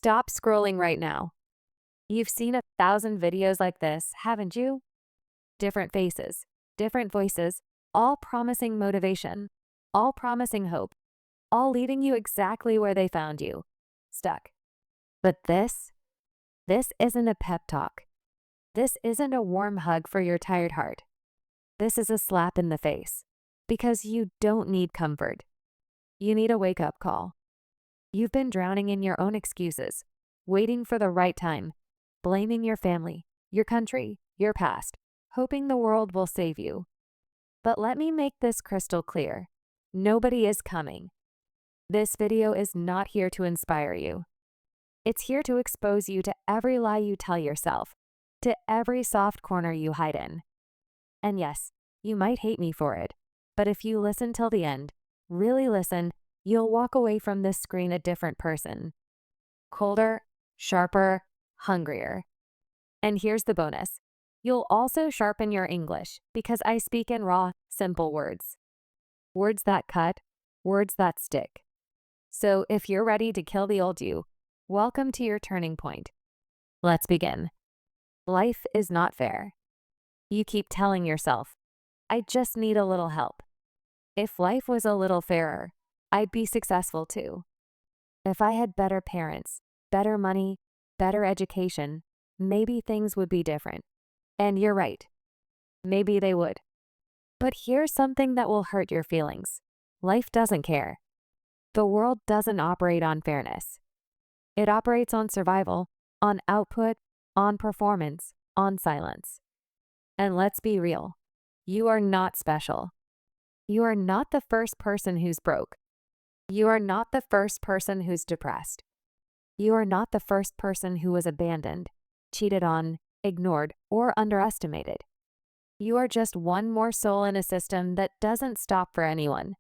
Stop scrolling right now. You've seen 1,000 videos like this, haven't you? Different faces, different voices, all promising motivation, all promising hope, all leading you exactly where they found you, stuck. But this isn't a pep talk. This isn't a warm hug for your tired heart. This is a slap in the face. Because you don't need comfort. You need a wake-up call. You've been drowning in your own excuses, waiting for the right time, blaming your family, your country, your past, hoping the world will save you. But let me make this crystal clear. Nobody is coming. This video is not here to inspire you. It's here to expose you to every lie you tell yourself, to every soft corner you hide in. And yes, you might hate me for it, but if you listen till the end, really listen, you'll walk away from this screen a different person. Colder, sharper, hungrier. And here's the bonus. You'll also sharpen your English because I speak in raw, simple words. Words that cut, words that stick. So if you're ready to kill the old you, welcome to your turning point. Let's begin. Life is not fair. You keep telling yourself, I just need a little help. If life was a little fairer, I'd be successful too. If I had better parents, better money, better education, maybe things would be different. And you're right. Maybe they would. But here's something that will hurt your feelings. Life doesn't care. The world doesn't operate on fairness. It operates on survival, on output, on performance, on silence. And let's be real. You are not special. You are not the first person who's broke. You are not the first person who's depressed. You are not the first person who was abandoned, cheated on, ignored, or underestimated. You are just one more soul in a system that doesn't stop for anyone.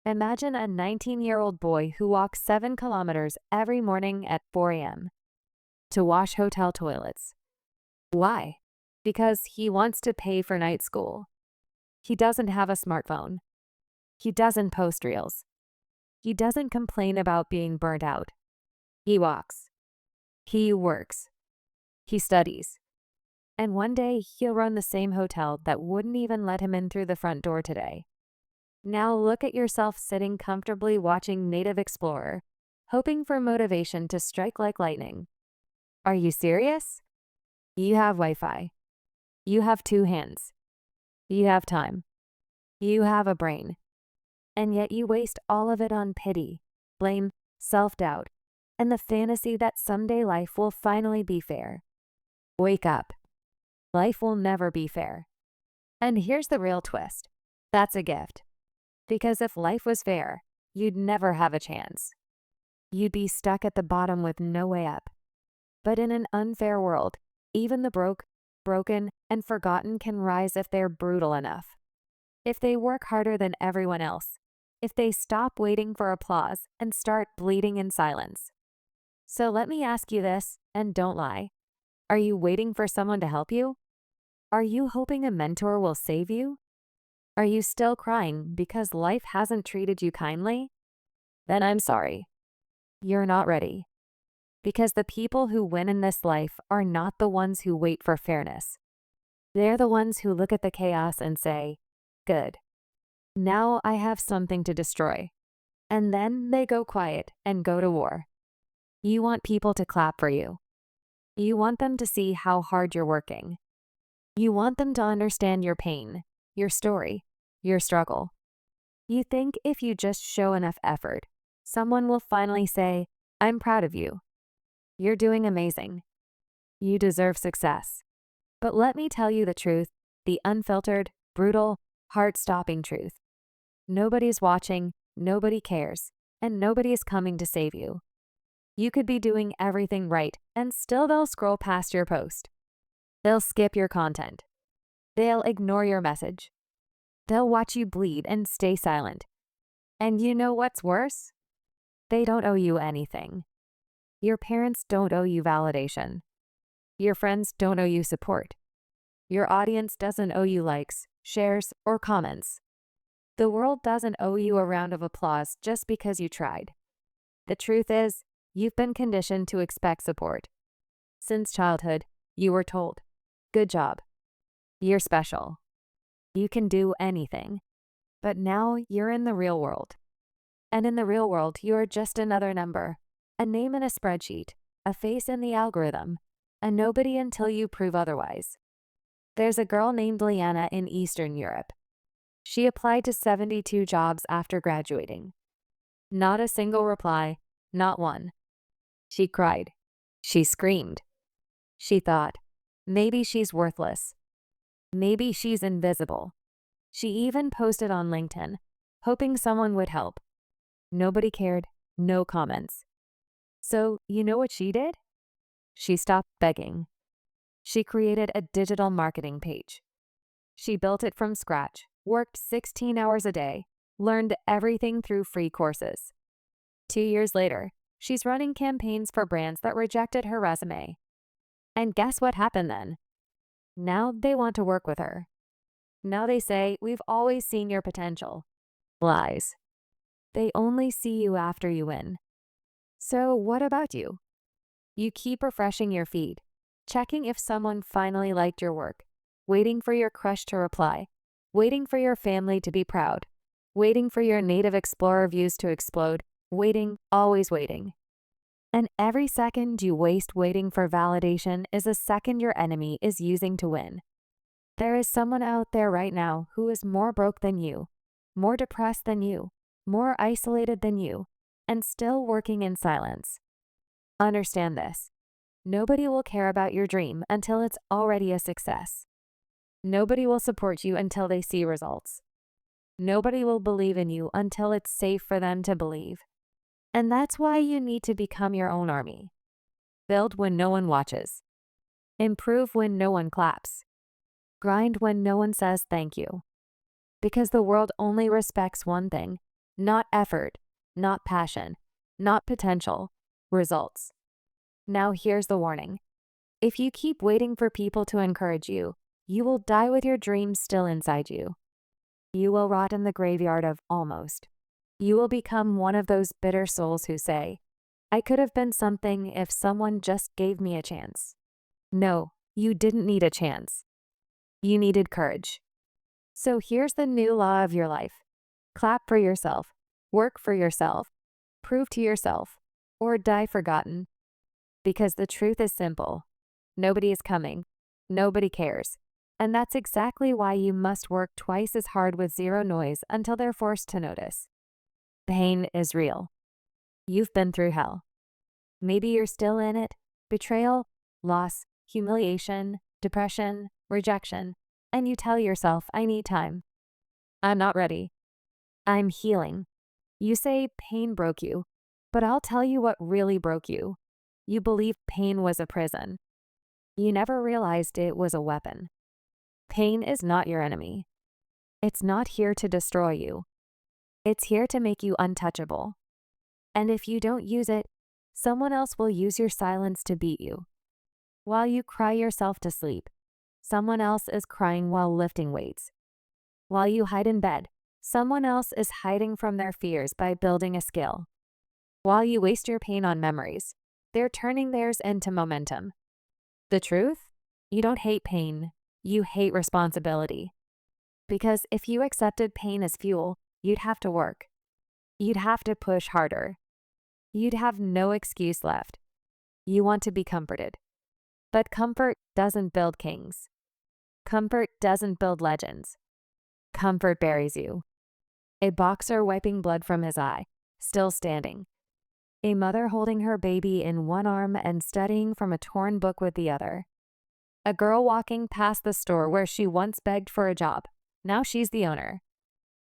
Imagine a 19-year-old boy who walks 7 kilometers every morning at 4 a.m. to wash hotel toilets. Why? Because he wants to pay for night school. He doesn't have a smartphone. He doesn't post reels. He doesn't complain about being burnt out. He walks. He works. He studies. And one day he'll run the same hotel that wouldn't even let him in through the front door today. Now look at yourself sitting comfortably watching Native Explorer, hoping for motivation to strike like lightning. Are you serious? You have Wi-Fi. You have 2 hands. You have time. You have a brain. And yet you waste all of it on pity, blame, self-doubt, and the fantasy that someday life will finally be fair. Wake up. Life will never be fair. And here's the real twist. That's a gift. Because if life was fair, you'd never have a chance. You'd be stuck at the bottom with no way up. But in an unfair world, even the broke, broken, and forgotten can rise if they're brutal enough. If they work harder than everyone else. If they stop waiting for applause and start bleeding in silence. So let me ask you this, and don't lie. Are you waiting for someone to help you? Are you hoping a mentor will save you? Are you still crying because life hasn't treated you kindly? Then I'm sorry. You're not ready. Because the people who win in this life are not the ones who wait for fairness. They're the ones who look at the chaos and say, good. Now I have something to destroy. And then they go quiet and go to war. You want people to clap for you. You want them to see how hard you're working. You want them to understand your pain, your story, your struggle. You think if you just show enough effort, someone will finally say, I'm proud of you. You're doing amazing. You deserve success. But let me tell you the truth, the unfiltered, brutal, heart-stopping truth. Nobody's watching, nobody cares, and nobody is coming to save you. You could be doing everything right, and still they'll scroll past your post. They'll skip your content. They'll ignore your message. They'll watch you bleed and stay silent. And you know what's worse? They don't owe you anything. Your parents don't owe you validation. Your friends don't owe you support. Your audience doesn't owe you likes, shares, or comments. The world doesn't owe you a round of applause just because you tried. The truth is, You've been conditioned to expect support. Since childhood, you were told, "Good job. You're special. You can do anything." But now you're in the real world. And in the real world, you're just another number, a name in a spreadsheet, a face in the algorithm, a nobody until you prove otherwise. There's a girl named Liana in Eastern Europe. She applied to 72 jobs after graduating. Not a single reply, not one. She cried. She screamed. She thought, maybe she's worthless. Maybe she's invisible. She even posted on LinkedIn, hoping someone would help. Nobody cared, no comments. So, you know what she did? She stopped begging. She created a digital marketing page. She built it from scratch, worked 16 hours a day, learned everything through free courses. 2 years later, she's running campaigns for brands that rejected her resume. And guess what happened then? Now they want to work with her. Now they say, "We've always seen your potential." Lies. They only see you after you win. So what about you? You keep refreshing your feed, checking if someone finally liked your work, waiting for your crush to reply, waiting for your family to be proud, waiting for your Native Explorer views to explode, waiting, always waiting. And every second you waste waiting for validation is a second your enemy is using to win. There is someone out there right now who is more broke than you, more depressed than you, more isolated than you, and still working in silence. Understand this. Nobody will care about your dream until it's already a success. Nobody will support you until they see results. Nobody will believe in you until it's safe for them to believe. And that's why you need to become your own army. Build when no one watches. Improve when no one claps. Grind when no one says thank you. Because the world only respects one thing, not effort, not passion, not potential, results. Now here's the warning. If you keep waiting for people to encourage you, you will die with your dreams still inside you. You will rot in the graveyard of almost. You will become one of those bitter souls who say, "I could have been something if someone just gave me a chance." No, you didn't need a chance. You needed courage. So here's the new law of your life. Clap for yourself, work for yourself, prove to yourself, or die forgotten. Because the truth is simple. Nobody is coming. Nobody cares. And that's exactly why you must work twice as hard with zero noise until they're forced to notice. Pain is real. You've been through hell. Maybe you're still in it. Betrayal, loss, humiliation, depression, rejection. And you tell yourself, "I need time. I'm not ready. I'm healing." You say pain broke you, but I'll tell you what really broke you. You believed pain was a prison. You never realized it was a weapon. Pain is not your enemy. It's not here to destroy you. It's here to make you untouchable. And if you don't use it, someone else will use your silence to beat you. While you cry yourself to sleep, someone else is crying while lifting weights. While you hide in bed, someone else is hiding from their fears by building a skill. While you waste your pain on memories, they're turning theirs into momentum. The truth? You don't hate pain. You hate responsibility. Because if you accepted pain as fuel, you'd have to work. You'd have to push harder. You'd have no excuse left. You want to be comforted. But comfort doesn't build kings. Comfort doesn't build legends. Comfort buries you. A boxer wiping blood from his eye, still standing. A mother holding her baby in one arm and studying from a torn book with the other. A girl walking past the store where she once begged for a job. Now she's the owner.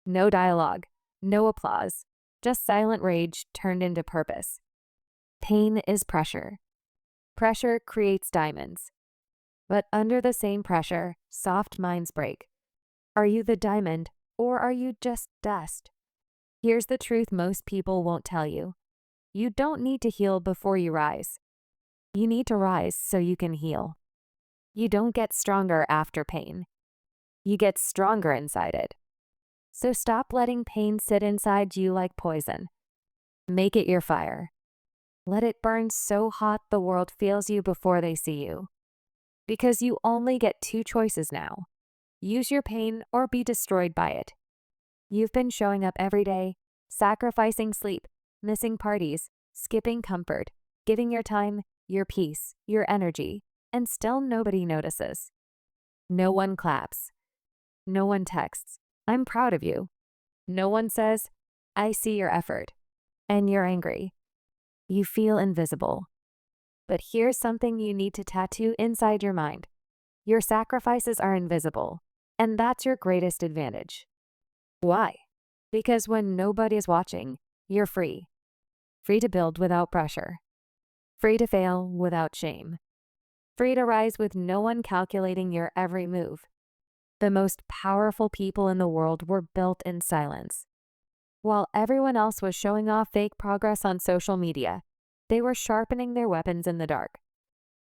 No dialogue, no applause, just silent rage turned into purpose. Pain is pressure. Pressure creates diamonds. But under the same pressure, soft minds break. Are you the diamond, or are you just dust? Here's the truth most people won't tell you. You don't need to heal before you rise. You need to rise so you can heal. You don't get stronger after pain. You get stronger inside it. So stop letting pain sit inside you like poison. Make it your fire. Let it burn so hot the world feels you before they see you. Because you only get two choices now. Use your pain or be destroyed by it. You've been showing up every day, sacrificing sleep, missing parties, skipping comfort, giving your time, your peace, your energy, and still nobody notices. No one claps. No one texts, "I'm proud of you." No one says, "I see your effort." And you're angry. You feel invisible. But here's something you need to tattoo inside your mind. Your sacrifices are invisible, and that's your greatest advantage. Why? Because when nobody's watching, you're free. Free to build without pressure. Free to fail without shame. Free to rise with no one calculating your every move. The most powerful people in the world were built in silence. While everyone else was showing off fake progress on social media, they were sharpening their weapons in the dark.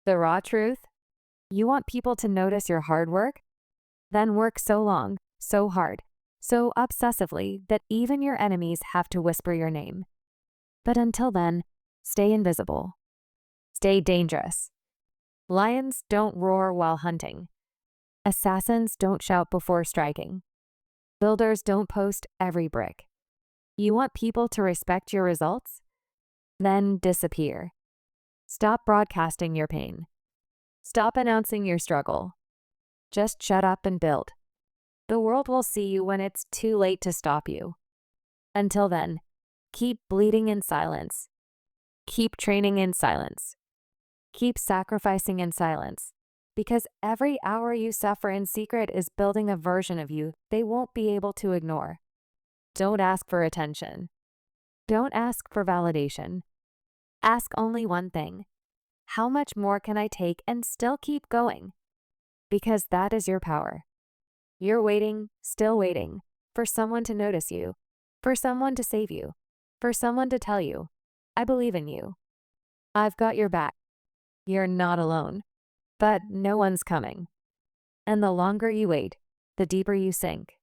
The raw truth? You want people to notice your hard work? Then work so long, so hard, so obsessively that even your enemies have to whisper your name. But until then, stay invisible. Stay dangerous. Lions don't roar while hunting. Assassins don't shout before striking. Builders don't post every brick. You want people to respect your results? Then disappear. Stop broadcasting your pain. Stop announcing your struggle. Just shut up and build. The world will see you when it's too late to stop you. Until then, keep bleeding in silence. Keep training in silence. Keep sacrificing in silence. Because every hour you suffer in secret is building a version of you they won't be able to ignore. Don't ask for attention. Don't ask for validation. Ask only one thing. How much more can I take and still keep going? Because that is your power. You're waiting, still waiting, for someone to notice you, for someone to save you, for someone to tell you, "I believe in you. I've got your back. You're not alone." But no one's coming. And the longer you wait, the deeper you sink.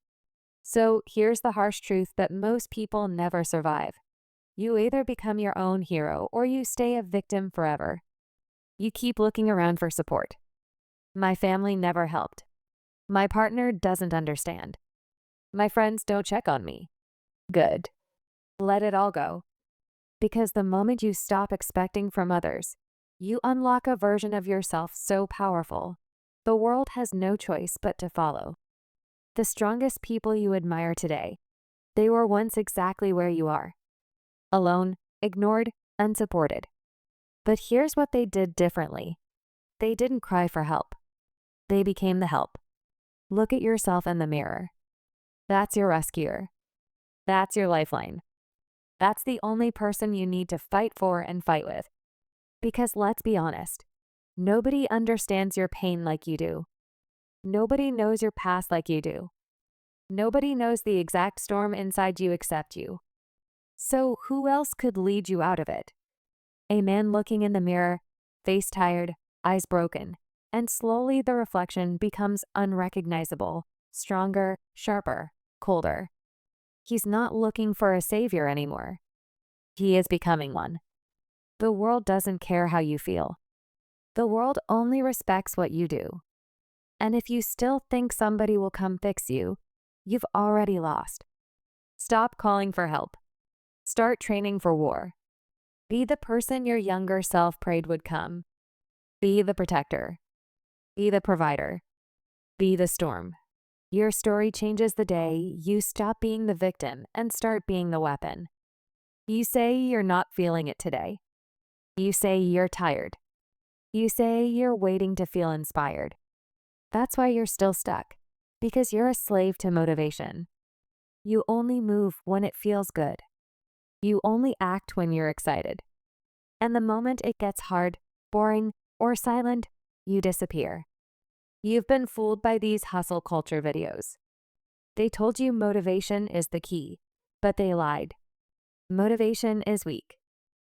So here's the harsh truth that most people never survive. You either become your own hero or you stay a victim forever. You keep looking around for support. My family never helped. My partner doesn't understand. My friends don't check on me. Good. Let it all go. Because the moment you stop expecting from others, you unlock a version of yourself so powerful, the world has no choice but to follow. The strongest people you admire today, they were once exactly where you are. Alone, ignored, unsupported. But here's what they did differently. They didn't cry for help. They became the help. Look at yourself in the mirror. That's your rescuer. That's your lifeline. That's the only person you need to fight for and fight with. Because let's be honest, nobody understands your pain like you do. Nobody knows your past like you do. Nobody knows the exact storm inside you except you. So who else could lead you out of it? A man looking in the mirror, face tired, eyes broken, and slowly the reflection becomes unrecognizable, stronger, sharper, colder. He's not looking for a savior anymore. He is becoming one. The world doesn't care how you feel. The world only respects what you do. And if you still think somebody will come fix you, you've already lost. Stop calling for help. Start training for war. Be the person your younger self prayed would come. Be the protector. Be the provider. Be the storm. Your story changes the day you stop being the victim and start being the weapon. You say you're not feeling it today. You say you're tired. You say you're waiting to feel inspired. That's why you're still stuck, because you're a slave to motivation. You only move when it feels good. You only act when you're excited. And the moment it gets hard, boring, or silent, you disappear. You've been fooled by these hustle culture videos. They told you motivation is the key, but they lied. Motivation is weak.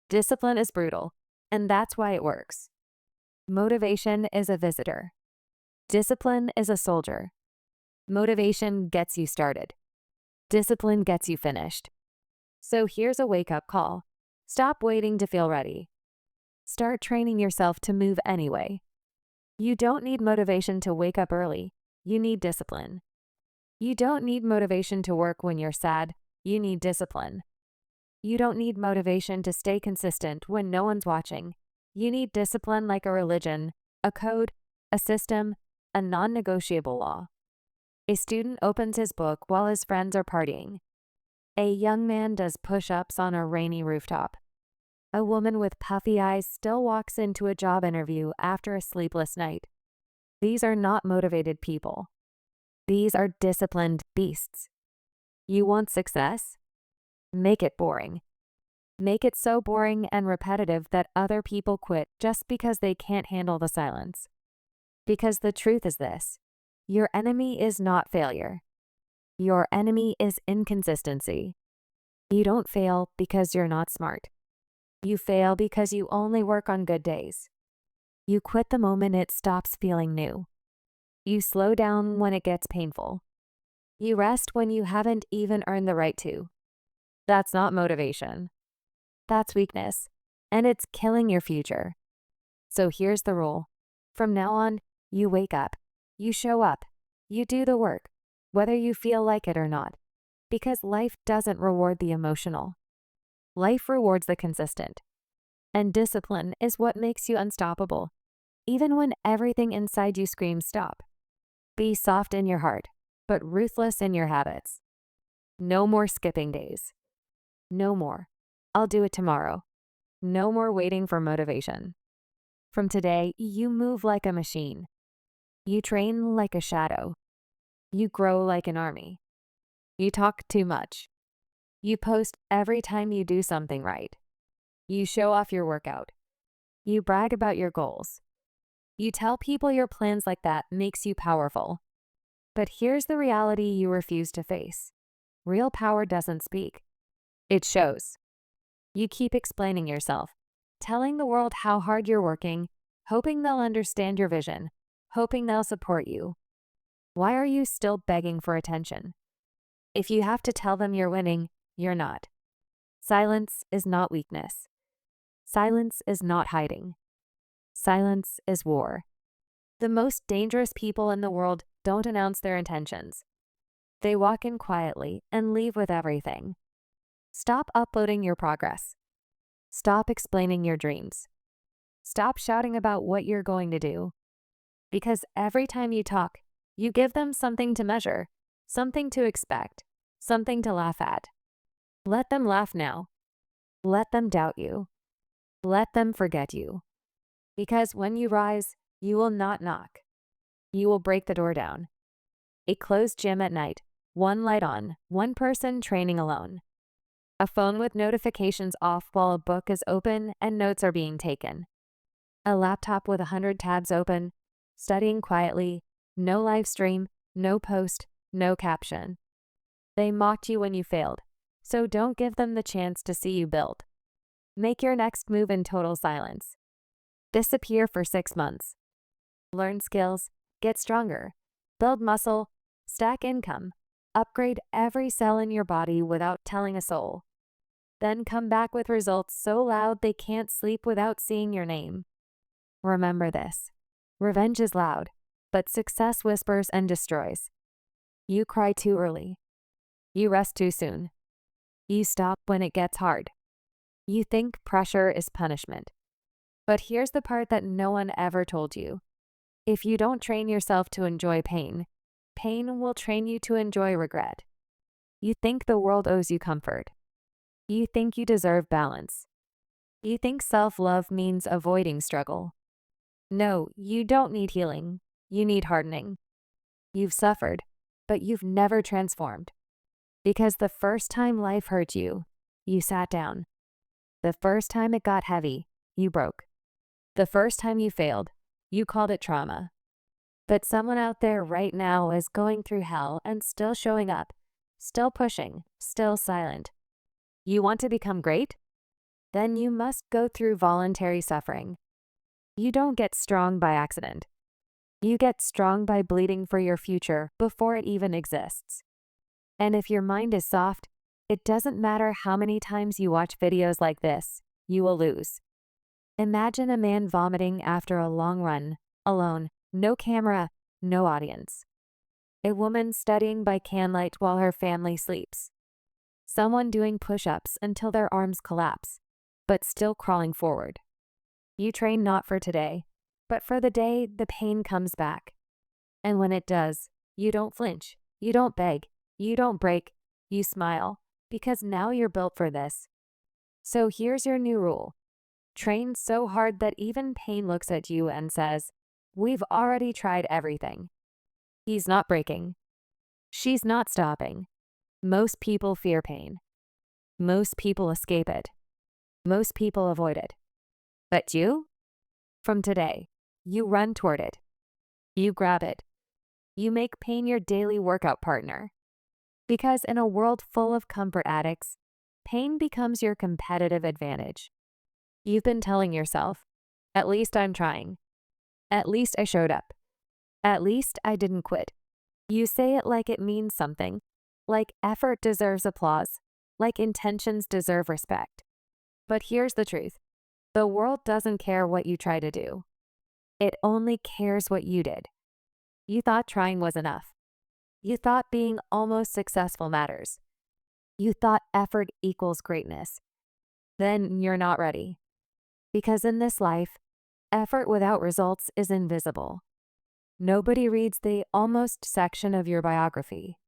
Discipline is brutal, and that's why it works. Motivation is a visitor. Discipline is a soldier. Motivation gets you started. Discipline gets you finished. So here's a wake-up call. Stop waiting to feel ready. Start training yourself to move anyway. You don't need motivation to wake up early. You need discipline. You don't need motivation to work when you're sad. You need discipline. You don't need motivation to stay consistent when no one's watching. You need discipline like a religion, a code, a system, a non-negotiable law. A student opens his book while his friends are partying. A young man does push-ups on a rainy rooftop. A woman with puffy eyes still walks into a job interview after a sleepless night. These are not motivated people. These are disciplined beasts. You want success? Make it boring. Make it so boring and repetitive that other people quit just because they can't handle the silence. Because the truth is this: your enemy is not failure. Your enemy is inconsistency. You don't fail because you're not smart. You fail because you only work on good days. You quit the moment it stops feeling new. You slow down when it gets painful. You rest when you haven't even earned the right to. That's not motivation. That's weakness, and it's killing your future. So here's the rule. From now on, you wake up, you show up, you do the work, whether you feel like it or not, because life doesn't reward the emotional. Life rewards the consistent. And discipline is what makes you unstoppable, even when everything inside you screams stop. Be soft in your heart, but ruthless in your habits. No more skipping days. No more. I'll do it tomorrow. No more waiting for motivation. From today, you move like a machine. You train like a shadow. You grow like an army. You talk too much. You post every time you do something right. You show off your workout. You brag about your goals. You tell people your plans like that makes you powerful. But here's the reality you refuse to face. Real power doesn't speak. It shows. You keep explaining yourself, telling the world how hard you're working, hoping they'll understand your vision, hoping they'll support you. Why are you still begging for attention? If you have to tell them you're winning, you're not. Silence is not weakness. Silence is not hiding. Silence is war. The most dangerous people in the world don't announce their intentions. They walk in quietly and leave with everything. Stop uploading your progress. Stop explaining your dreams. Stop shouting about what you're going to do. Because every time you talk, you give them something to measure, something to expect, something to laugh at. Let them laugh now. Let them doubt you. Let them forget you. Because when you rise, you will not knock. You will break the door down. A closed gym at night, one light on, one person training alone. A phone with notifications off while a book is open and notes are being taken. A laptop with 100 tabs open, studying quietly, no live stream, no post, no caption. They mocked you when you failed, so don't give them the chance to see you build. Make your next move in total silence. Disappear for 6 months. Learn skills, get stronger, build muscle, stack income, upgrade every cell in your body without telling a soul. Then come back with results so loud they can't sleep without seeing your name. Remember this. Revenge is loud, but success whispers and destroys. You cry too early. You rest too soon. You stop when it gets hard. You think pressure is punishment. But here's the part that no one ever told you. If you don't train yourself to enjoy pain, pain will train you to enjoy regret. You think the world owes you comfort. You think you deserve balance. You think self-love means avoiding struggle. No, you don't need healing. You need hardening. You've suffered, but you've never transformed. Because the first time life hurt you, you sat down. The first time it got heavy, you broke. The first time you failed, you called it trauma. But someone out there right now is going through hell and still showing up, still pushing, still silent. You want to become great? Then you must go through voluntary suffering. You don't get strong by accident. You get strong by bleeding for your future before it even exists. And if your mind is soft, it doesn't matter how many times you watch videos like this, you will lose. Imagine a man vomiting after a long run, alone, no camera, no audience. A woman studying by candlelight while her family sleeps. Someone doing push-ups until their arms collapse, but still crawling forward. You train not for today, but for the day the pain comes back. And when it does, you don't flinch, you don't beg, you don't break, you smile, because now you're built for this. So here's your new rule. Train so hard that even pain looks at you and says, "We've already tried everything." He's not breaking. She's not stopping. Most people fear pain. Most people escape it. Most people avoid it. But you? From today, you run toward it. You grab it. You make pain your daily workout partner. Because in a world full of comfort addicts, pain becomes your competitive advantage. You've been telling yourself, "At least I'm trying. At least I showed up. At least I didn't quit." You say it like it means something, like effort deserves applause, like intentions deserve respect. But here's the truth. The world doesn't care what you try to do. It only cares what you did. You thought trying was enough. You thought being almost successful matters. You thought effort equals greatness. Then you're not ready. Because in this life, effort without results is invisible. Nobody reads the almost section of your biography.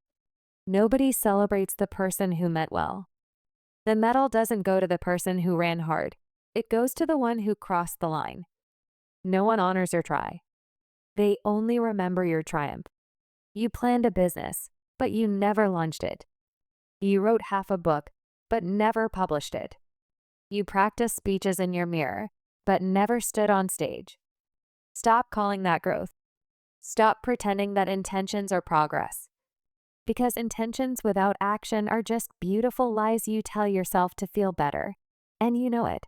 Nobody celebrates the person who meant well. The medal doesn't go to the person who ran hard. It goes to the one who crossed the line. No one honors your try. They only remember your triumph. You planned a business, but you never launched it. You wrote half a book, but never published it. You practiced speeches in your mirror, but never stood on stage. Stop calling that growth. Stop pretending that intentions are progress. Because intentions without action are just beautiful lies you tell yourself to feel better. And you know it.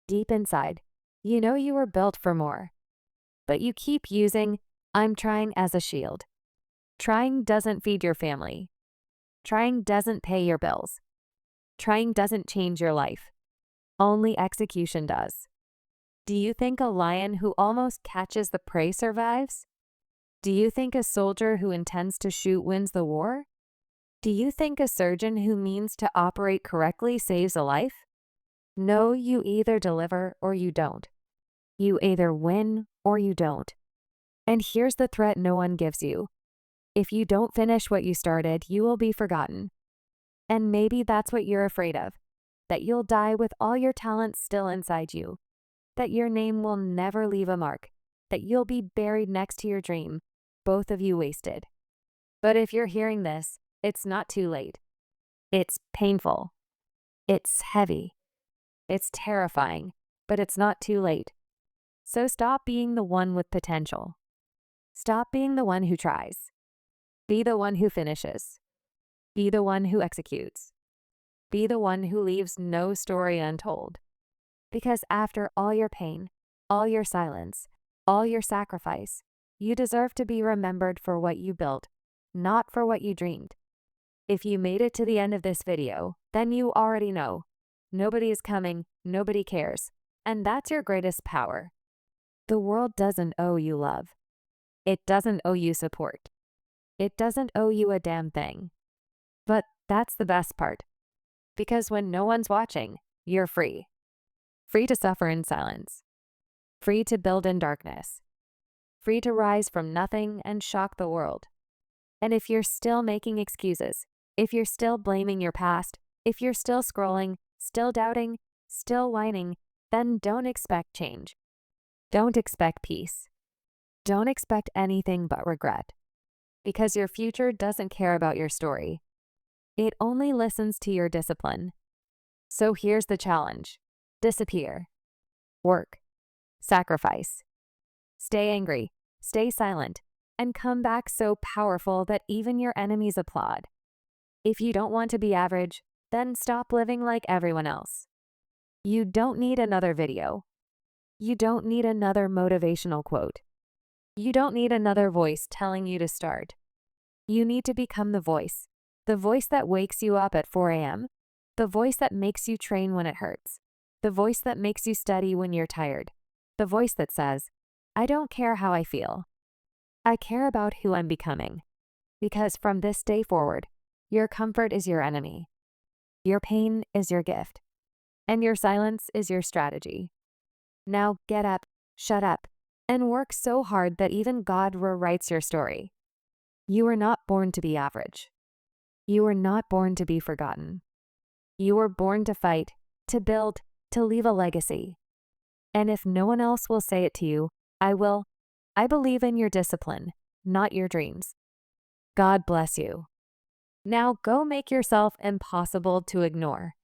Deep inside, you know you were built for more. But you keep using "I'm trying" as a shield. Trying doesn't feed your family. Trying doesn't pay your bills. Trying doesn't change your life. Only execution does. Do you think a lion who almost catches the prey survives? Do you think a soldier who intends to shoot wins the war? Do you think a surgeon who means to operate correctly saves a life? No, you either deliver or you don't. You either win or you don't. And here's the threat no one gives you. If you don't finish what you started, you will be forgotten. And maybe that's what you're afraid of, that you'll die with all your talents still inside you, that your name will never leave a mark, that you'll be buried next to your dream, both of you wasted. But if you're hearing this, it's not too late. It's painful. It's heavy. It's terrifying, but it's not too late. So stop being the one with potential. Stop being the one who tries. Be the one who finishes. Be the one who executes. Be the one who leaves no story untold. Because after all your pain, all your silence, all your sacrifice, you deserve to be remembered for what you built, not for what you dreamed. If you made it to the end of this video, then you already know. Nobody is coming, nobody cares, and that's your greatest power. The world doesn't owe you love. It doesn't owe you support. It doesn't owe you a damn thing. But that's the best part. Because when no one's watching, you're free. Free to suffer in silence. Free to build in darkness. Free to rise from nothing and shock the world. And if you're still making excuses, if you're still blaming your past, if you're still scrolling, still doubting, still whining, then don't expect change. Don't expect peace. Don't expect anything but regret. Because your future doesn't care about your story. It only listens to your discipline. So here's the challenge. Disappear. Work. Sacrifice. Stay angry. Stay silent. And come back so powerful that even your enemies applaud. If you don't want to be average, then stop living like everyone else. You don't need another video. You don't need another motivational quote. You don't need another voice telling you to start. You need to become the voice that wakes you up at 4 a.m., the voice that makes you train when it hurts, The voice that makes you steady when you're tired. The voice that says, I don't care how I feel. I care about who I'm becoming. Because from this day forward, your comfort is your enemy. Your pain is your gift. And your silence is your strategy. Now get up, shut up, and work so hard that even God rewrites your story. You were not born to be average. You were not born to be forgotten. You were born to fight, to build, to leave a legacy. And if no one else will say it to you, I will. I believe in your discipline, not your dreams. God bless you. Now go make yourself impossible to ignore.